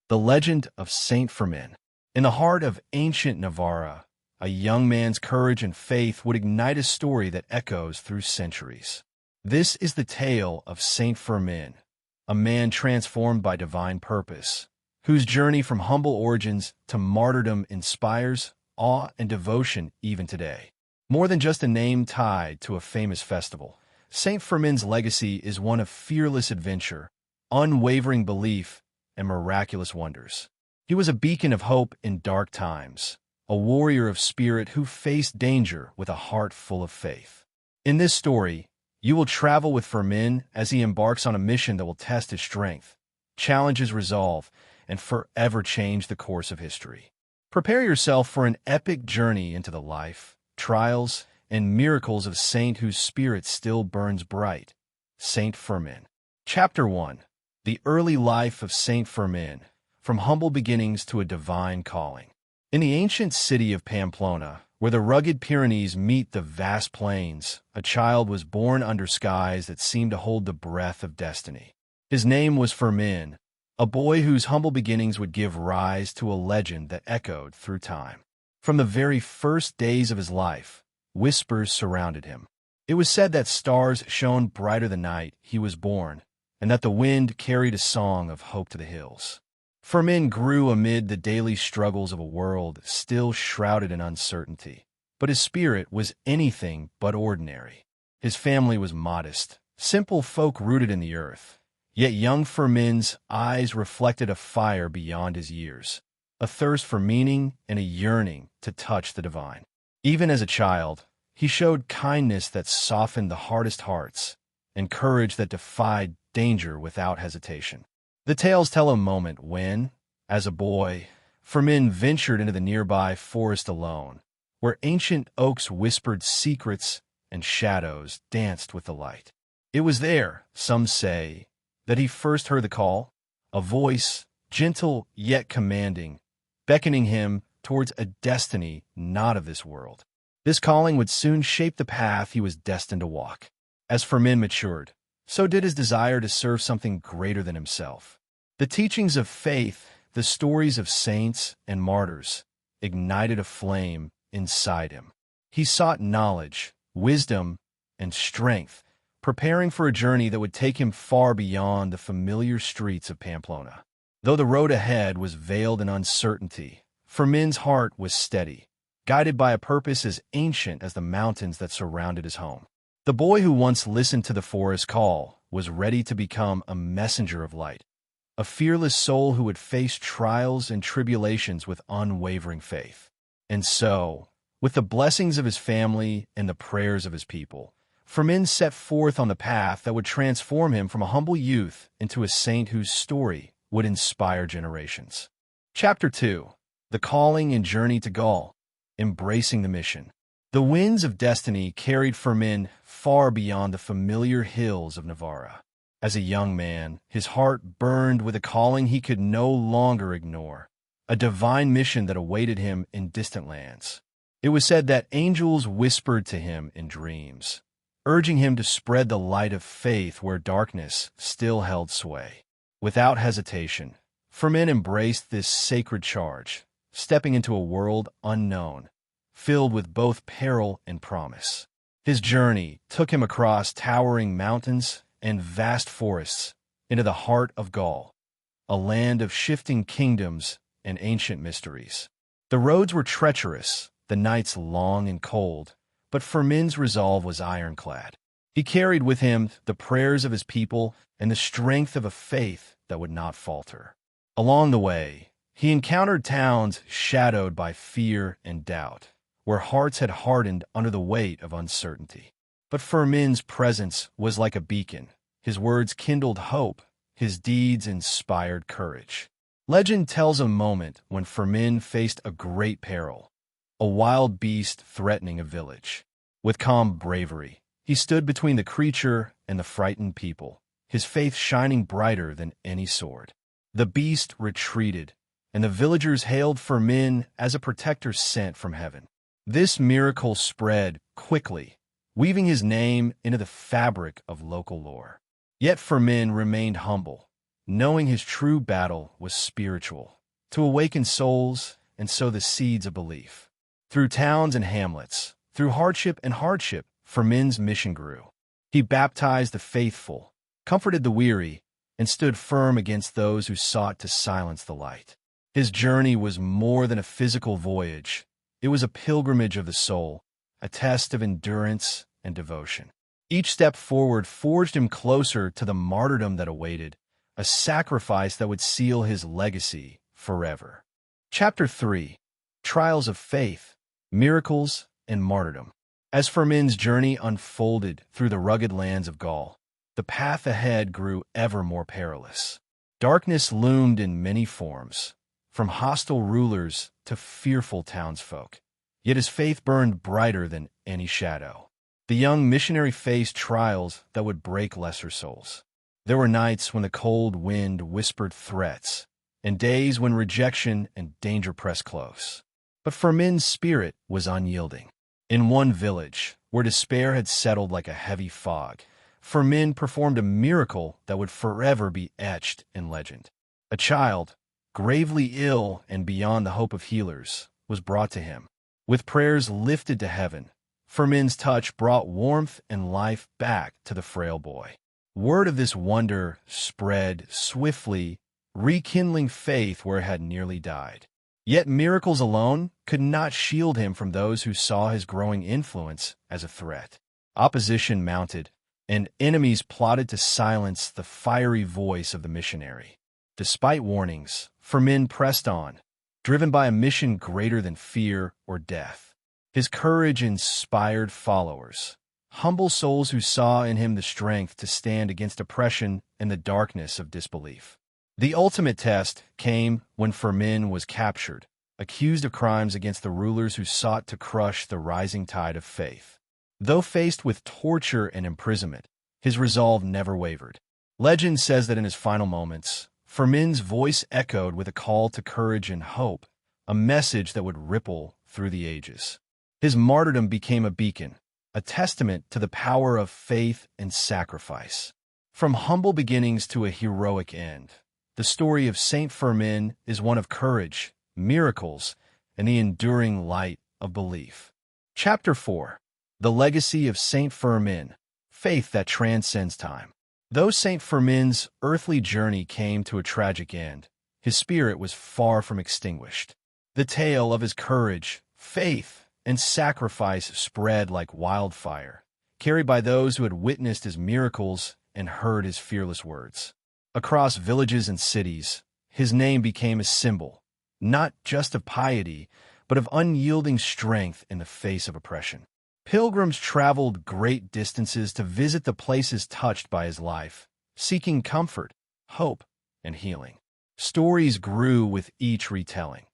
The legend of Saint Fermín. In the heart of ancient Navarra, a young man's courage and faith would ignite a story that echoes through centuries. This is the tale of Saint Fermín, a man transformed by divine purpose, whose journey from humble origins to martyrdom inspires awe and devotion even today. More than just a name tied to a famous festival, Saint Fermín's legacy is one of fearless adventure, unwavering belief, and miraculous wonders. He was a beacon of hope in dark times, a warrior of spirit who faced danger with a heart full of faith. In this story, you will travel with Fermín as he embarks on a mission that will test his strength, challenge his resolve, and forever change the course of history. Prepare yourself for an epic journey into the life, trials, and miracles of a saint whose spirit still burns bright, Saint Fermín. Chapter 1. The early life of Saint Fermín, from humble beginnings to a divine calling. In the ancient city of Pamplona, where the rugged Pyrenees meet the vast plains, a child was born under skies that seemed to hold the breath of destiny. His name was Fermín, a boy whose humble beginnings would give rise to a legend that echoed through time. From the very first days of his life, whispers surrounded him. It was said that stars shone brighter the night he was born, and that the wind carried a song of hope to the hills. Fermín grew amid the daily struggles of a world still shrouded in uncertainty, but his spirit was anything but ordinary. His family was modest, simple folk rooted in the earth, yet young Fermín's eyes reflected a fire beyond his years, a thirst for meaning and a yearning to touch the divine. Even as a child, he showed kindness that softened the hardest hearts, and courage that defied danger without hesitation. The tales tell a moment when, as a boy, Fermín ventured into the nearby forest alone, where ancient oaks whispered secrets and shadows danced with the light. It was there, some say, that he first heard the call, a voice, gentle yet commanding, beckoning him towards a destiny not of this world. This calling would soon shape the path he was destined to walk. As Fermín matured, so did his desire to serve something greater than himself. The teachings of faith, the stories of saints and martyrs, ignited a flame inside him. He sought knowledge, wisdom, and strength, preparing for a journey that would take him far beyond the familiar streets of Pamplona. Though the road ahead was veiled in uncertainty, Fermín's heart was steady, guided by a purpose as ancient as the mountains that surrounded his home. The boy who once listened to the forest call was ready to become a messenger of light, a fearless soul who would face trials and tribulations with unwavering faith. And so, with the blessings of his family and the prayers of his people, Fermín set forth on the path that would transform him from a humble youth into a saint whose story would inspire generations. Chapter 2. The Calling and Journey to Gaul. Embracing the Mission. The winds of destiny carried Fermín far beyond the familiar hills of Navarra. As a young man, his heart burned with a calling he could no longer ignore, a divine mission that awaited him in distant lands. It was said that angels whispered to him in dreams, urging him to spread the light of faith where darkness still held sway. Without hesitation, Fermín embraced this sacred charge, stepping into a world unknown, filled with both peril and promise. His journey took him across towering mountains and vast forests into the heart of Gaul, a land of shifting kingdoms and ancient mysteries. The roads were treacherous, the nights long and cold, but Fermín's resolve was ironclad. He carried with him the prayers of his people and the strength of a faith that would not falter. Along the way, he encountered towns shadowed by fear and doubt, where hearts had hardened under the weight of uncertainty. But Fermín's presence was like a beacon. His words kindled hope, his deeds inspired courage. Legend tells a moment when Fermín faced a great peril, a wild beast threatening a village. With calm bravery, he stood between the creature and the frightened people, his faith shining brighter than any sword. The beast retreated, and the villagers hailed Fermín as a protector sent from heaven. This miracle spread quickly, weaving his name into the fabric of local lore. Yet Fermín remained humble, knowing his true battle was spiritual, to awaken souls and sow the seeds of belief. Through towns and hamlets, through hardship and hardship, Fermín's mission grew. He baptized the faithful, comforted the weary, and stood firm against those who sought to silence the light. His journey was more than a physical voyage. It was a pilgrimage of the soul, a test of endurance and devotion. Each step forward forged him closer to the martyrdom that awaited, a sacrifice that would seal his legacy forever. Chapter 3. Trials of Faith, Miracles, and Martyrdom. As Fermín's journey unfolded through the rugged lands of Gaul, the path ahead grew ever more perilous. Darkness loomed in many forms, from hostile rulers to fearful townsfolk. Yet his faith burned brighter than any shadow. The young missionary faced trials that would break lesser souls. There were nights when the cold wind whispered threats, and days when rejection and danger pressed close. But Fermín's spirit was unyielding. In one village, where despair had settled like a heavy fog, Fermín performed a miracle that would forever be etched in legend. A child, gravely ill and beyond the hope of healers, was brought to him. With prayers lifted to heaven, Fermín's touch brought warmth and life back to the frail boy. Word of this wonder spread swiftly, rekindling faith where it had nearly died. Yet miracles alone could not shield him from those who saw his growing influence as a threat. Opposition mounted, and enemies plotted to silence the fiery voice of the missionary. Despite warnings, Fermín pressed on, driven by a mission greater than fear or death. His courage inspired followers, humble souls who saw in him the strength to stand against oppression and the darkness of disbelief. The ultimate test came when Fermín was captured, accused of crimes against the rulers who sought to crush the rising tide of faith. Though faced with torture and imprisonment, his resolve never wavered. Legend says that in his final moments, Fermín's voice echoed with a call to courage and hope, a message that would ripple through the ages. His martyrdom became a beacon, a testament to the power of faith and sacrifice. From humble beginnings to a heroic end, the story of Saint Fermín is one of courage, miracles, and the enduring light of belief. Chapter 4. The Legacy of Saint Fermín, Faith that Transcends Time. Though Saint Fermín's earthly journey came to a tragic end, his spirit was far from extinguished. The tale of his courage, faith, and sacrifice spread like wildfire, carried by those who had witnessed his miracles and heard his fearless words. Across villages and cities, his name became a symbol, not just of piety, but of unyielding strength in the face of oppression. Pilgrims traveled great distances to visit the places touched by his life, seeking comfort, hope, and healing. Stories grew with each retelling.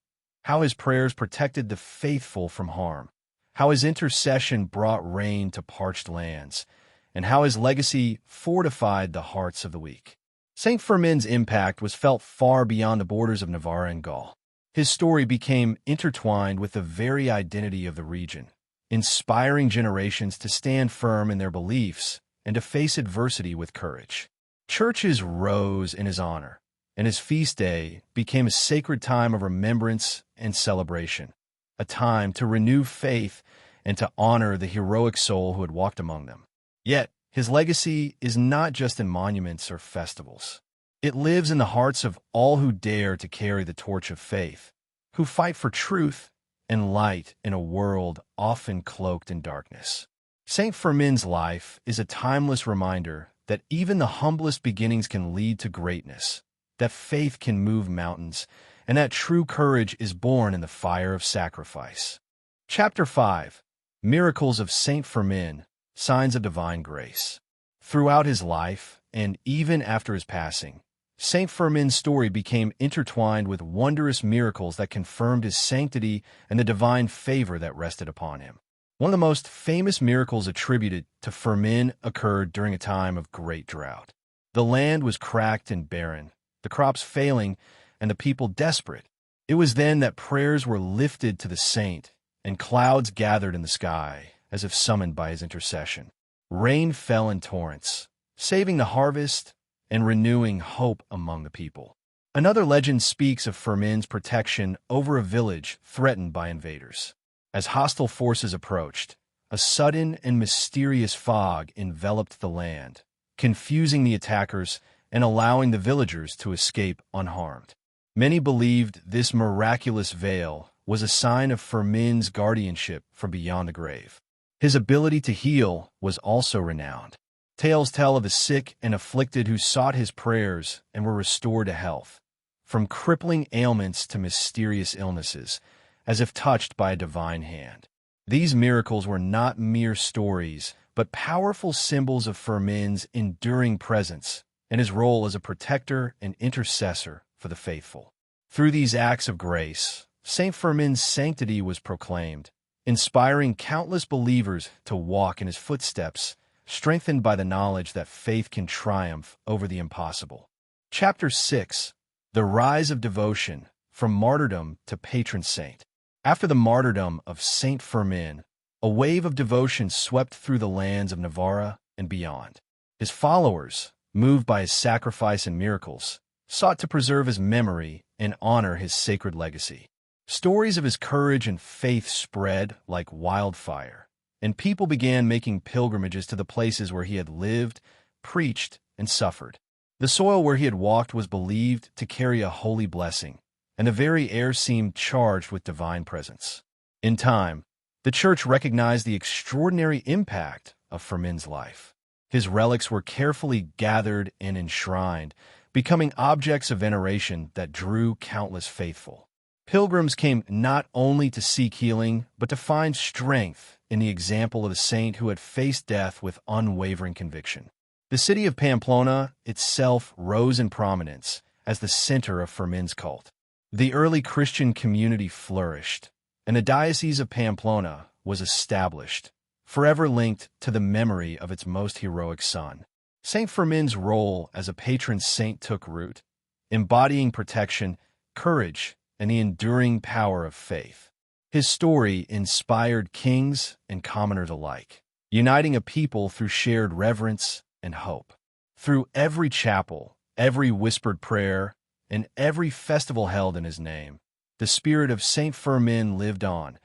How his prayers protected the faithful from harm, how his intercession brought rain to parched lands, and how his legacy fortified the hearts of the weak. Saint Fermín's impact was felt far beyond the borders of Navarra and Gaul. His story became intertwined with the very identity of the region, inspiring generations to stand firm in their beliefs and to face adversity with courage. Churches rose in his honor, and his feast day became a sacred time of remembrance and celebration, a time to renew faith and to honor the heroic soul who had walked among them. Yet, his legacy is not just in monuments or festivals. It lives in the hearts of all who dare to carry the torch of faith, who fight for truth and light in a world often cloaked in darkness. Saint Fermín's life is a timeless reminder that even the humblest beginnings can lead to greatness, that faith can move mountains, and that true courage is born in the fire of sacrifice. Chapter 5. Miracles of Saint Fermín, Signs of Divine Grace. Throughout his life, and even after his passing, Saint Fermín's story became intertwined with wondrous miracles that confirmed his sanctity and the divine favor that rested upon him. One of the most famous miracles attributed to Fermín occurred during a time of great drought. The land was cracked and barren, the crops failing, and the people desperate. It was then that prayers were lifted to the saint, and clouds gathered in the sky, as if summoned by his intercession. Rain fell in torrents, saving the harvest and renewing hope among the people. Another legend speaks of Fermín's protection over a village threatened by invaders. As hostile forces approached, a sudden and mysterious fog enveloped the land, confusing the attackers and allowing the villagers to escape unharmed. Many believed this miraculous veil was a sign of Fermín's guardianship from beyond the grave. His ability to heal was also renowned. Tales tell of the sick and afflicted who sought his prayers and were restored to health, from crippling ailments to mysterious illnesses, as if touched by a divine hand. These miracles were not mere stories, but powerful symbols of Fermín's enduring presence and his role as a protector and intercessor for the faithful. Through these acts of grace, Saint Fermín's sanctity was proclaimed, inspiring countless believers to walk in his footsteps, strengthened by the knowledge that faith can triumph over the impossible. Chapter 6. The Rise of Devotion, from Martyrdom to Patron Saint. After the martyrdom of Saint Fermín, a wave of devotion swept through the lands of Navarra and beyond. His followers, moved by his sacrifice and miracles, sought to preserve his memory and honor his sacred legacy. Stories of his courage and faith spread like wildfire, and people began making pilgrimages to the places where he had lived, preached, and suffered. The soil where he had walked was believed to carry a holy blessing, and the very air seemed charged with divine presence. In time, the Church recognized the extraordinary impact of Fermín's life. His relics were carefully gathered and enshrined, becoming objects of veneration that drew countless faithful. Pilgrims came not only to seek healing, but to find strength in the example of a saint who had faced death with unwavering conviction. The city of Pamplona itself rose in prominence as the center of Fermín's cult. The early Christian community flourished, and the Diocese of Pamplona was established, forever linked to the memory of its most heroic son. Saint Fermín's role as a patron saint took root, embodying protection, courage, and the enduring power of faith. His story inspired kings and commoners alike, uniting a people through shared reverence and hope. Through every chapel, every whispered prayer, and every festival held in his name, the spirit of Saint Fermín lived on,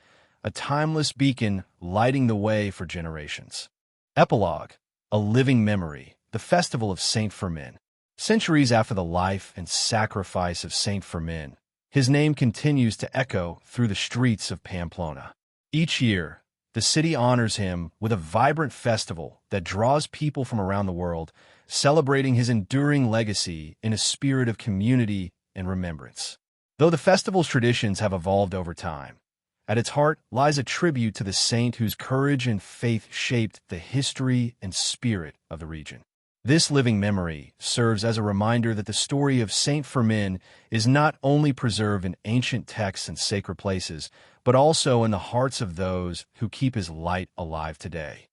a timeless beacon lighting the way for generations. Epilogue, a living memory, the festival of Saint Fermín. Centuries after the life and sacrifice of Saint Fermín, his name continues to echo through the streets of Pamplona. Each year, the city honors him with a vibrant festival that draws people from around the world, celebrating his enduring legacy in a spirit of community and remembrance. Though the festival's traditions have evolved over time, at its heart lies a tribute to the saint whose courage and faith shaped the history and spirit of the region. This living memory serves as a reminder that the story of Saint Fermín is not only preserved in ancient texts and sacred places, but also in the hearts of those who keep his light alive today.